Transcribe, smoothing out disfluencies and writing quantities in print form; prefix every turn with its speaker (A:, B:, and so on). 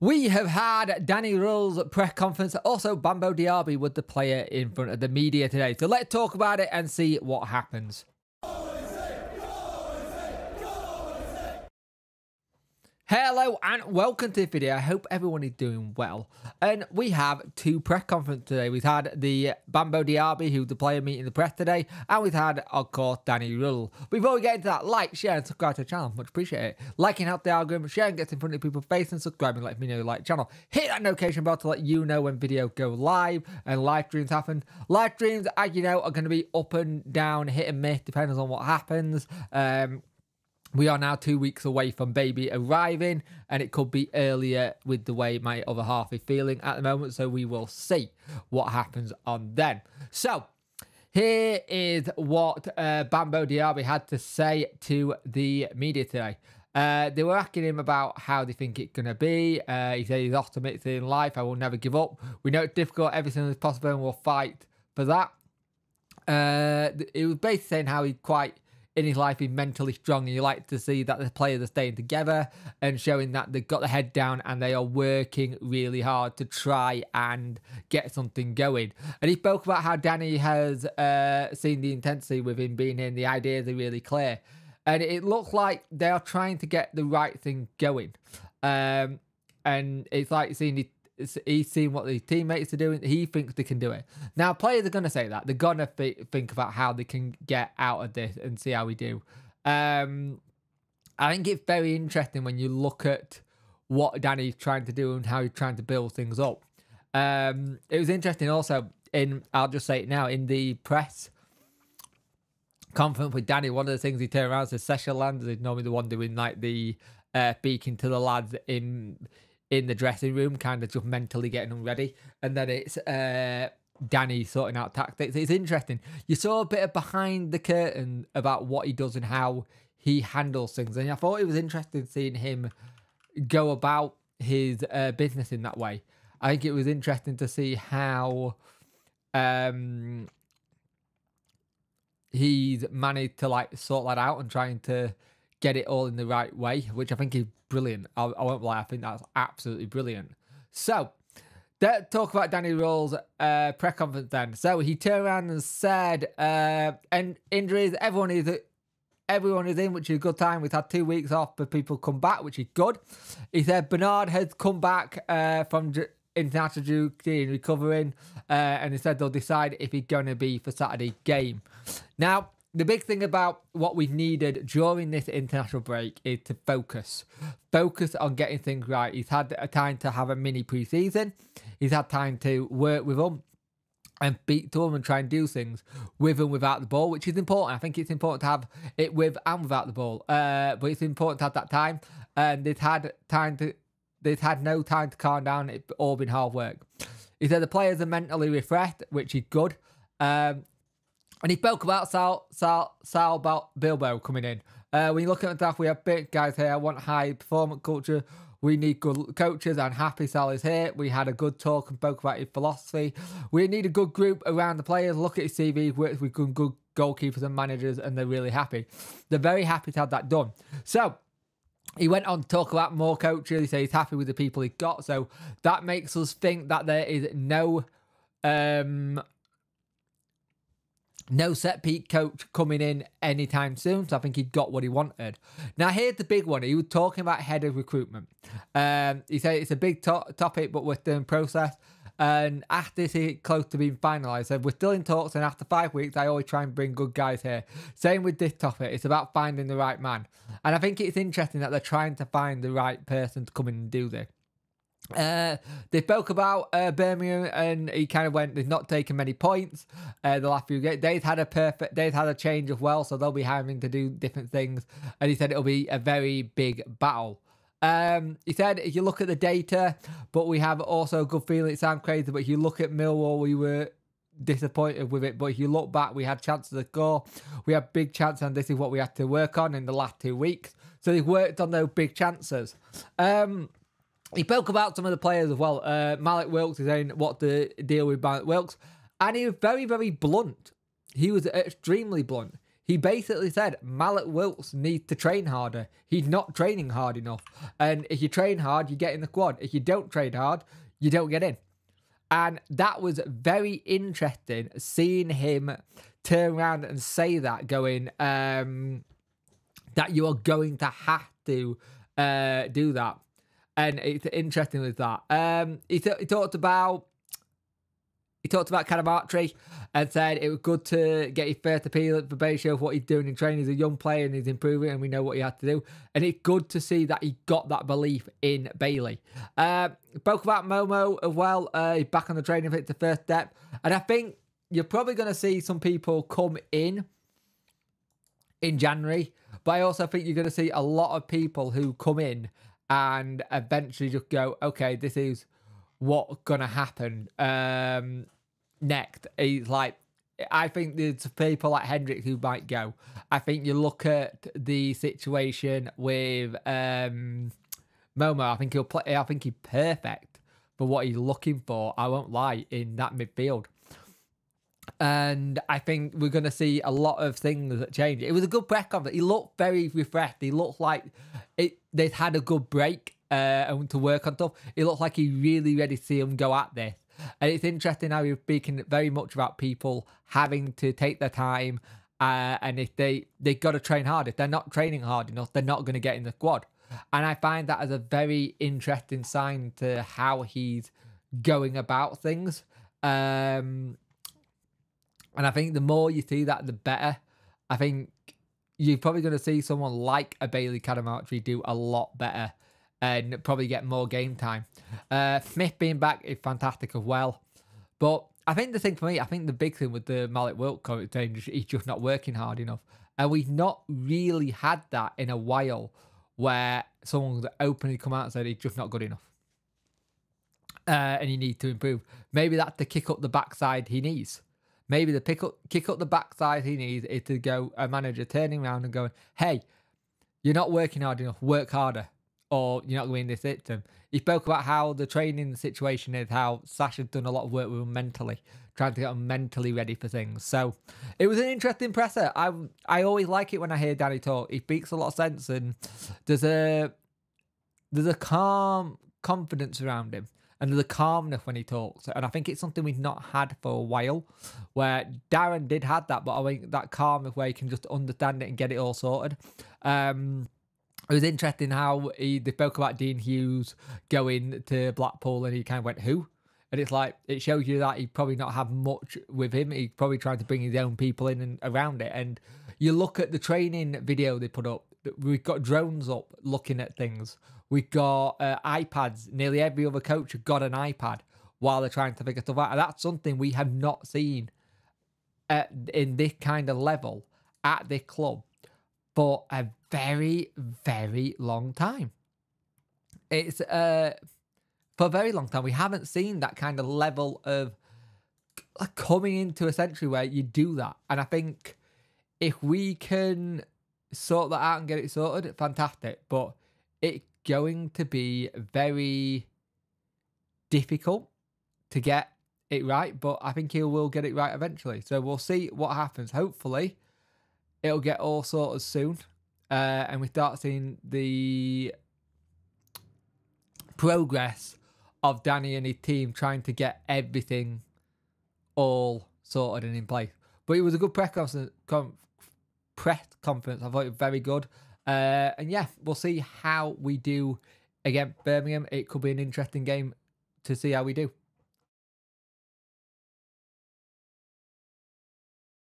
A: We have had Danny Rull's press conference, also Bambo Diaby with the player in front of the media today. So let's talk about it and see what happens. Hello and welcome to the video. I hope everyone is doing well. And we have two press conferences today. We've had the Bambo Diaby, who's the player meeting the press today, and we've had, of course, Danny Rull. Before we get into that, like, share, and subscribe to the channel. Much appreciate it. Liking helps the algorithm, sharing gets in front of people's face, and subscribing lets me know you like the channel. Hit that notification bell to let you know when videos go live and live streams happen. Live streams, as you know, are going to be up and down, hit and miss, depending on what happens. We are now 2 weeks away from baby arriving, and it could be earlier with the way my other half is feeling at the moment, so we will see what happens on then. So, here is what Bambo Diaby had to say to the media today. They were asking him about how they think it's going to be. He said he's optimistic in life. I will never give up. We know it's difficult. Everything is possible, and we'll fight for that. He was basically saying how he's quite... in his life, he's mentally strong, and you like to see that the players are staying together and showing that they've got their head down and they are working really hard to try and get something going. And he spoke about how Danny has seen the intensity with him being in. The ideas are really clear. And it looks like they are trying to get the right thing going. And it's like seeing he's seen what the teammates are doing. He thinks they can do it. Now, players are going to say that. They're going to think about how they can get out of this and see how we do. I think it's very interesting when you look at what Danny's trying to do and how he's trying to build things up. It was interesting also I'll just say it now, in the press conference with Danny, one of the things he turned around says Session Landers is normally the one doing like the speaking to the lads in the dressing room, kind of just mentally getting them ready. And then it's Danny sorting out tactics. It's interesting. You saw a bit of behind the curtain about what he does and how he handles things. And I thought it was interesting seeing him go about his business in that way. I think it was interesting to see how he's managed to like sort that out and trying to get it all in the right way, which I think is brilliant. I won't lie, I think that's absolutely brilliant. So, let's talk about Danny Rull's press conference then. So, he turned around and said, and injuries, everyone is in, which is a good time. We've had 2 weeks off for people come back, which is good. He said Bernard has come back from international duty and recovering, and he said they'll decide if he's going to be for Saturday's game. Now, the big thing about what we've needed during this international break is to focus. Focus on getting things right. He's had a time to have a mini pre-season. He's had time to work with them and speak to them and try and do things with and without the ball, which is important. I think it's important to have it with and without the ball. But it's important to have that time. And they've had no time to calm down. It's all been hard work. He said the players are mentally refreshed, which is good. And he spoke about Sal Bilbao coming in. When you look at the draft, we have big guys here. I want high performance culture. We need good coaches, and happy Sal is here. We had a good talk and spoke about his philosophy. We need a good group around the players. Look at his CV, works with good goalkeepers and managers, and they're really happy. They're very happy to have that done. So, he went on to talk about more coaches. He said he's happy with the people he's got. So, that makes us think that there is no set peak coach coming in anytime soon. So I think he got what he wanted. Now, here's the big one. He was talking about head of recruitment. He said it's a big topic, but we're still in process. And after this is close to being finalised, so we're still in talks. And after 5 weeks, I always try and bring good guys here. Same with this topic. It's about finding the right man. And I think it's interesting that they're trying to find the right person to come in and do this. They spoke about Birmingham, and he kind of went, they've not taken many points the last few games. They've had a change as well, so they'll be having to do different things, and he said it'll be a very big battle. He said if you look at the data, but we have also a good feeling. It sounds crazy, but if you look at Millwall, we were disappointed with it, but if you look back, we had chances to score. We had big chances, and this is what we had to work on in the last 2 weeks. So they've worked on those big chances. He spoke about some of the players as well. Malik Wilkes is saying what the deal with Malik Wilkes. And he was very, very blunt. He was extremely blunt. he basically said Mallet Wilks needs to train harder. He's not training hard enough. And if you train hard, you get in the quad. If you don't train hard, you don't get in. And that was very interesting, seeing him turn around and say that, going, that you are going to have to do that. And it's interesting with that. He talked about Cadamartri and said it was good to get his first appeal at the show of what he's doing in training. He's a young player and he's improving, and we know what he had to do. And it's good to see that he got that belief in Bailey. Spoke about Momo as well. He's back on the training fit, the first step. And I think you're probably going to see some people come in January. But I also think you're going to see a lot of people who come in and eventually just go, okay, this is what's going to happen next. He's like, I think there's people like Hendrick who might go. I think you look at the situation with Momo. I think he'll play. I think he's perfect for what he's looking for. I won't lie, in that midfield. And I think we're going to see a lot of things that change. It was a good press conference. He looked very refreshed. He looked like they'd had a good break to work on stuff. It looked like he's really ready to see him go at this. And it's interesting how he's speaking very much about people having to take their time. And if they got to train hard. If they're not training hard enough, they're not going to get in the squad. And I find that as a very interesting sign to how he's going about things. And I think the more you see that, the better. I think you're probably going to see someone like a Bailey Cadamartri do a lot better and probably get more game time. Smith being back is fantastic as well. But I think the thing for me, I think the big thing with the Mallet Wilk comment saying he's just not working hard enough. And we've not really had that in a while where someone's openly come out and said he's just not good enough. And he needs to improve. Maybe that's the kick up the backside he needs. Maybe the kick up the backside he needs is to go a manager turning around and going, hey, you're not working hard enough, work harder, or you're not going in this system. He spoke about how the training situation is, how Sasha's done a lot of work with him mentally, trying to get him mentally ready for things. So it was an interesting presser. I always like it when I hear Danny talk. He speaks a lot of sense, and there's a calm confidence around him. And there's a calmness when he talks. And I think it's something we've not had for a while. Where Darren did have that, but I think that calmness where he can just understand it and get it all sorted. It was interesting how they spoke about Dean Hughes going to Blackpool and he kind of went, who? And it's like, it shows you that he probably not have much with him. He's probably trying to bring his own people in and around it. And you look at the training video they put up. We've got drones up looking at things. We've got iPads. Nearly every other coach has got an iPad while they're trying to figure stuff out. And that's something we have not seen in this kind of level at this club for a very, very long time. It's for a very long time. We haven't seen that kind of level of coming into a century where you do that. And I think if we can sort that out and get it sorted, fantastic. But it's going to be very difficult to get it right, but I think he will get it right eventually. So we'll see what happens. Hopefully it'll get all sorted soon, and we start seeing the progress of Danny and his team trying to get everything all sorted and in place. But it was a good press conference. I thought it was very good. And yeah, we'll see how we do against Birmingham. It could be an interesting game to see how we do.